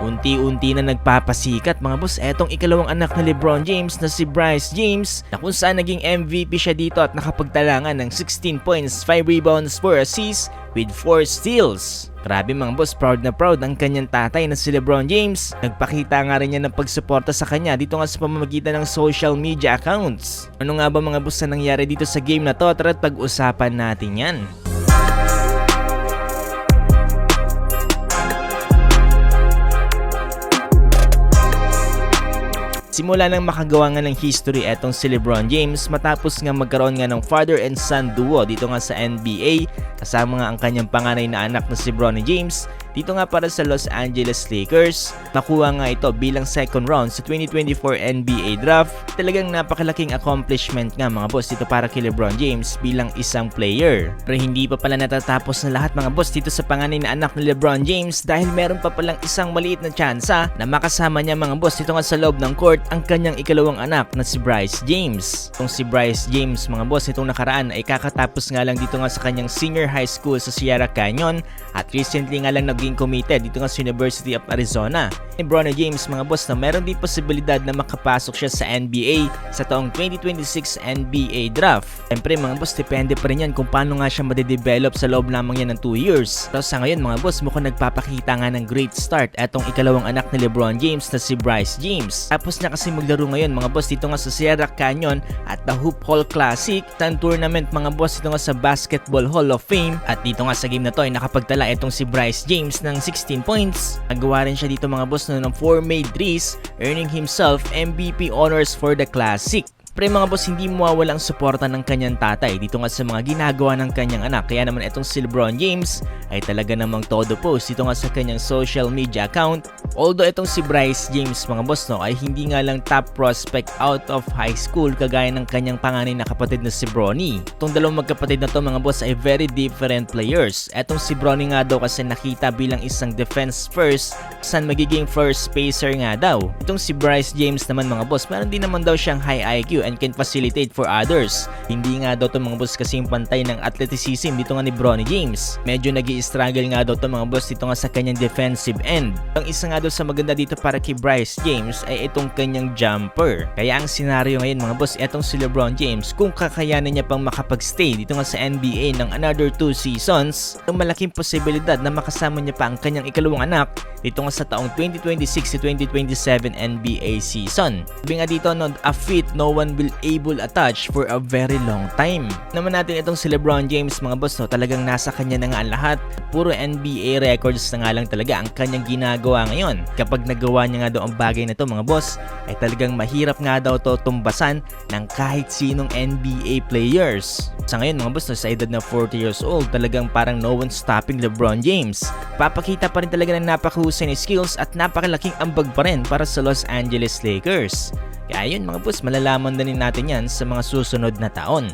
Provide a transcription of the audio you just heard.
Unti-unti na nagpapasikat mga boss etong ikalawang anak ni LeBron James na si Bryce James na kung saan naging MVP siya dito at nakapagtalangan ng 16 points, 5 rebounds, 4 assists with 4 steals. Grabe mga boss, proud na proud ang kanyang tatay na si LeBron James. Nagpakita nga rin niya ng pagsuporta sa kanya dito nga sa pamamagitan ng social media accounts. Ano nga ba mga boss na nangyari dito sa game na to? Tara't pag-usapan natin yan. Simula nang makagawa nga ng history etong si LeBron James matapos nga magkaroon nga ng father and son duo dito nga sa NBA kasama nga ang kanyang panganay na anak na si Bronny James dito nga para sa Los Angeles Lakers. Nakuha nga ito bilang second round sa 2024 NBA Draft. Talagang napakalaking accomplishment nga mga boss dito para kay LeBron James bilang isang player. Pero hindi pa pala natatapos na lahat mga boss dito sa panganay na anak ni LeBron James dahil meron pa palang isang maliit na tsansa na makasama niya mga boss dito nga sa loob ng court ang kanyang ikalawang anak na si Bryce James. Itong si Bryce James mga boss itong nakaraan ay kakatapos nga lang dito nga sa kanyang senior high school sa Sierra Canyon at recently nga lang naging committed dito nga sa University of Arizona. Ni Bronny James mga boss na meron din posibilidad na makapasok siya sa NBA sa taong 2026 NBA Draft. Siyempre mga boss depende pa rin yan kung paano nga siya madedevelop sa loob lamang yan ng 2 years. So sa ngayon mga boss mukhang nagpapakita nga ng great start etong ikalawang anak ni LeBron James na si Bryce James. Tapos na kasi maglaro ngayon mga boss dito nga sa Sierra Canyon at the Hoop Hall Classic, tan tournament mga boss dito nga sa Basketball Hall of Fame at dito nga sa game na to ay nakapagtala itong si Bryce James ng 16 points. Nagawa rin siya dito mga boss ng 4 made threes, earning himself MVP honors for the Classic. Pre mga boss, hindi mawawala ang suporta ng kanyang tatay dito nga sa mga ginagawa ng kanyang anak. Kaya naman itong si LeBron James ay talaga namang todo post dito nga sa kanyang social media account. Although itong si Bryce James mga boss no ay hindi nga lang top prospect out of high school kagaya ng kanyang panganay na kapatid na si Bronny. Itong dalawang magkapatid na to mga boss ay very different players. Etong si Bronny nga daw kasi nakita bilang isang defense first saan magiging first spacer nga daw. Itong si Bryce James naman mga boss meron din naman daw siyang high IQ and can facilitate for others. Hindi nga daw to mga boss kasing pantay ng athleticism dito nga ni Bronny James. Medyo nag-i-struggle nga daw to mga boss dito nga sa kanyang defensive end. Ang isa nga daw sa maganda dito para kay Bryce James ay itong kanyang jumper. Kaya ang senaryo ngayon mga boss etong si LeBron James kung kakayanan niya pang makapag-stay dito nga sa NBA ng another 2 seasons, ang malaking posibilidad na makasama niya pa ang kanyang ikalawang anak dito nga sa taong 2026 to 2027 NBA season. Sabi nga dito no, a feat no one will able a touch for a very long time. Naman natin itong si LeBron James mga boss no, talagang nasa kanya na nga ang lahat. Puro NBA records na nga lang talaga ang kanyang ginagawa ngayon. Kapag nagawa niya nga daw ang bagay na to mga boss ay talagang mahirap nga daw to tumbasan ng kahit sinong NBA players. Sa ngayon mga boss no, sa edad na 40 years old talagang parang no one stopping LeBron James. Papakita pa rin talaga ng napakahusay na skills at napakalaking ambag pa rin para sa Los Angeles Lakers. Kaya yun mga boss, malalaman na rin natin yan sa mga susunod na taon.